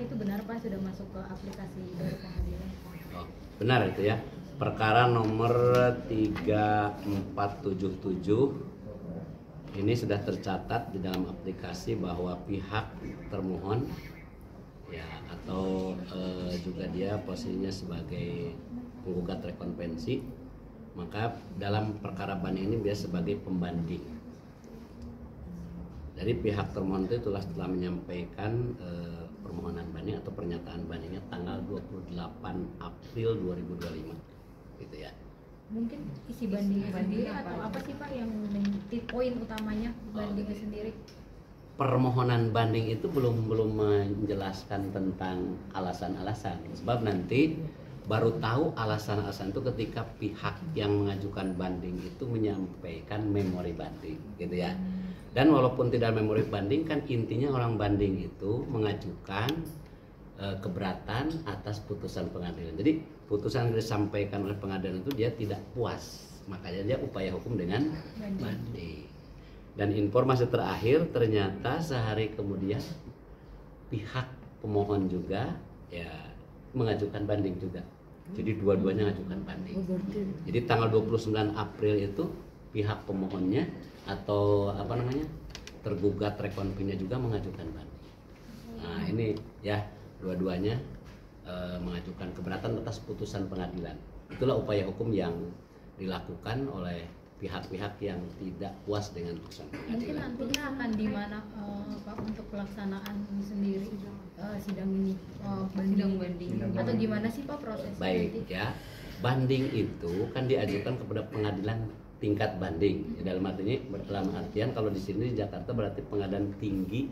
itu benar Pak sudah masuk ke aplikasi baru pengadilan? Oh, benar itu ya. Perkara nomor 3477 ini sudah tercatat di dalam aplikasi bahwa pihak termohon ya atau juga dia posisinya sebagai penggugat rekonvensi, maka dalam perkara banding ini dia sebagai pembanding. Dari pihak termohon itu telah menyampaikan permohonan banding atau pernyataan bandingnya tanggal 28 April 2025 gitu ya. Mungkin isi bandingnya sendiri atau apa sih Pak yang poin utamanya bandingnya sendiri? Permohonan banding itu belum menjelaskan tentang alasan-alasan, sebab nanti baru tahu alasan-alasan itu ketika pihak yang mengajukan banding itu menyampaikan memori banding gitu ya. Dan walaupun tidak memori banding, kan intinya orang banding itu mengajukan keberatan atas putusan pengadilan. Jadi putusan yang disampaikan oleh pengadilan itu dia tidak puas, makanya dia upaya hukum dengan banding. Dan informasi terakhir ternyata sehari kemudian pihak pemohon juga ya mengajukan banding juga. Jadi dua-duanya mengajukan banding. Jadi tanggal 29 April itu pihak pemohonnya atau tergugat rekonvensinya juga mengajukan banding. Nah ini ya dua-duanya mengajukan keberatan atas putusan pengadilan. Itulah upaya hukum yang dilakukan oleh pihak-pihak yang tidak puas dengan putusan pengadilan. Mungkin nantinya akan di mana Pak untuk pelaksanaan sendiri sidang ini banding atau gimana sih Pak prosesnya? Baik nanti? Ya, banding itu kan diajukan kepada pengadilan tingkat banding. Dalam artian kalau di sini di Jakarta berarti Pengadilan Tinggi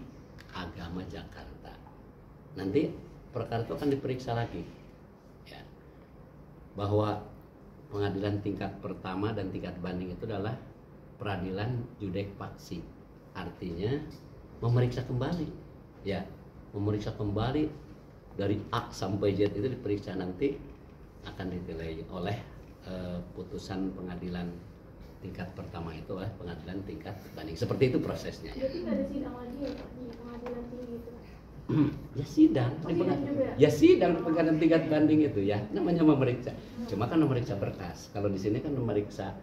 Agama Jakarta. Nanti perkara itu akan diperiksa lagi ya, bahwa pengadilan tingkat pertama dan tingkat banding itu adalah peradilan judek faksi, artinya memeriksa kembali ya, memeriksa kembali dari A sampai Z itu diperiksa, nanti akan dinilai oleh putusan pengadilan tingkat pertama itu oleh pengadilan tingkat banding. Seperti itu prosesnya. Jadi nggak ada sidang lagi ya Pak di pengadilan tinggi itu? Ya sidang, ya sidang pengadilan tingkat banding itu ya namanya memeriksa. Cuma kan memeriksa berkas. Kalau di sini kan memeriksa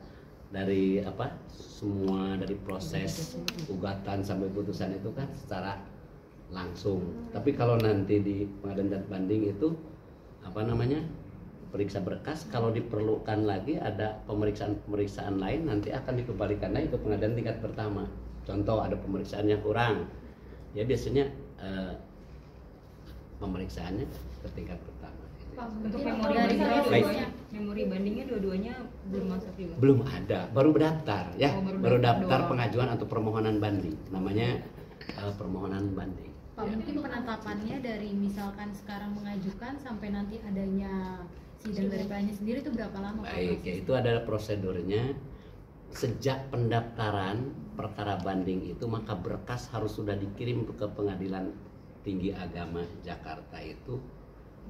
dari semua dari proses gugatan sampai putusan itu kan secara langsung. Tapi kalau nanti di pengadilan tingkat banding itu periksa berkas, kalau diperlukan lagi ada pemeriksaan lain nanti akan dikembalikan lagi ke pengadilan tingkat pertama. Contoh ada pemeriksaan yang kurang, ya biasanya pemeriksaannya ke tingkat pertama. Untuk memori bandingnya dua-duanya belum masuk juga? Belum ada, baru berdaftar ya, baru daftar doang. pengajuan atau permohonan banding, namanya permohonan banding. Pak, mungkin penetapannya dari misalkan sekarang mengajukan sampai nanti adanya sidang dari PN-nya sendiri itu berapa lama? Baik, ya itu adalah prosedurnya. Sejak pendaftaran perkara banding itu maka berkas harus sudah dikirim ke Pengadilan Tinggi Agama Jakarta itu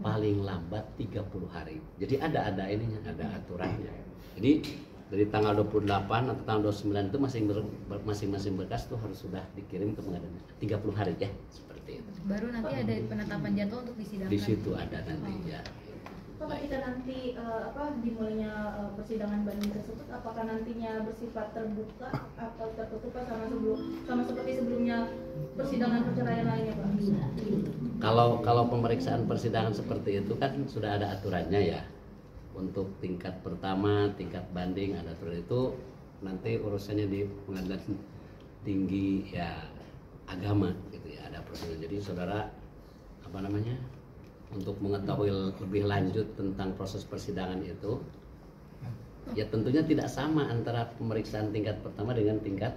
paling lambat 30 hari. Jadi ada ininya, ada aturannya. Jadi dari tanggal 28 atau tanggal 29 itu masing-masing berkas itu harus sudah dikirim ke pengadilan 30 hari ya, seperti itu. Baru nanti ada penetapan jadwal untuk disidangkan. Di situ ada nanti ya. Pak, ketika nanti dimulainya persidangan banding tersebut, apakah nantinya bersifat terbuka atau tertutup Pak, sama seperti sebelumnya persidangan perceraian lainnya Pak? Kalau pemeriksaan persidangan seperti itu kan sudah ada aturannya ya. Untuk tingkat pertama, tingkat banding ada aturan itu, nanti urusannya di Pengadilan Tinggi ya Agama gitu ya, ada prosedur. Jadi saudara untuk mengetahui lebih lanjut tentang proses persidangan itu ya tentunya tidak sama antara pemeriksaan tingkat pertama dengan tingkat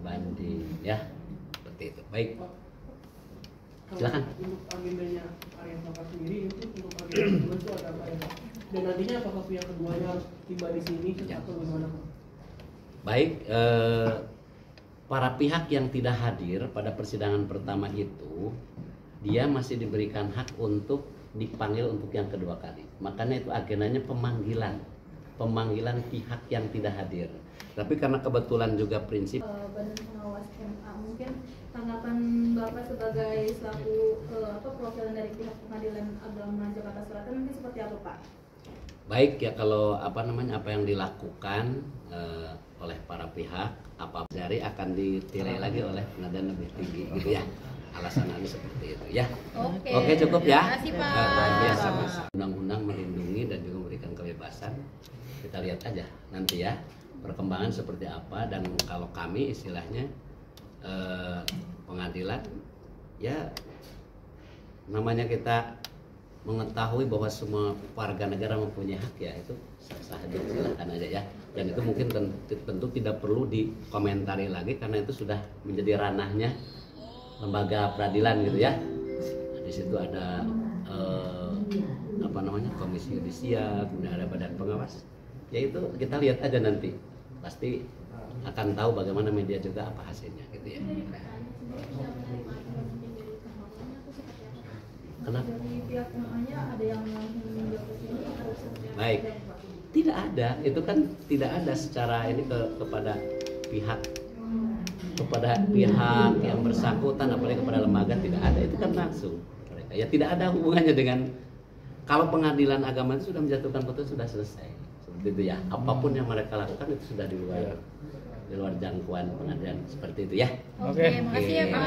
banding ya, seperti itu. Baik, silakan. Untuk agendanya Arya Sokar sendiri itu untuk agenda kedua itu ada apa ya Pak? Dan nantinya apakah pihak keduanya harus tiba di sini atau bagaimana Pak? Baik, para pihak yang tidak hadir pada persidangan pertama itu dia masih diberikan hak untuk dipanggil untuk yang kedua kali. Makanya itu agendanya pemanggilan pihak yang tidak hadir. Tapi karena kebetulan juga prinsip Badan Pengawas MA, mungkin tanggapan Bapak sebagai selaku perwakilan dari dari pihak Pengadilan Agama Jakarta Selatan nanti seperti apa Pak? Baik ya, kalau apa yang dilakukan oleh para pihak apa dari akan ditirai lagi oleh pengadilan lebih tinggi gitu ya. Alasan-alasan seperti itu ya. Oke, cukup ya. Terima kasih, Pak. Ya, sama-sama. Undang-undang melindungi dan juga memberikan kebebasan. Kita lihat aja nanti ya perkembangan seperti apa, dan kalau kami istilahnya pengadilan ya, namanya kita mengetahui bahwa semua warga negara mempunyai hak ya, itu sah-sah aja, silahkan aja ya. Dan itu mungkin tentu tidak perlu dikomentari lagi karena itu sudah menjadi ranahnya lembaga peradilan gitu ya. Di situ ada komisi yudisial, kemudian ada badan pengawas. Ya itu kita lihat aja nanti, pasti akan tahu bagaimana media juga apa hasilnya gitu ya. Kenapa? Dari pihak PMA-nya ada yang meninjau ke sini atau seperti apa? Baik, tidak ada, itu kan tidak ada secara ini kepada pihak yang bersangkutan, apalagi kepada lembaga, tidak ada, itu kan langsung mereka. Ya tidak ada hubungannya dengan, kalau pengadilan agama itu sudah menjatuhkan putusan sudah selesai, seperti itu ya. Apapun yang mereka lakukan itu sudah di luar jangkauan pengadilan, seperti itu ya. Oke, makasih ya Pak.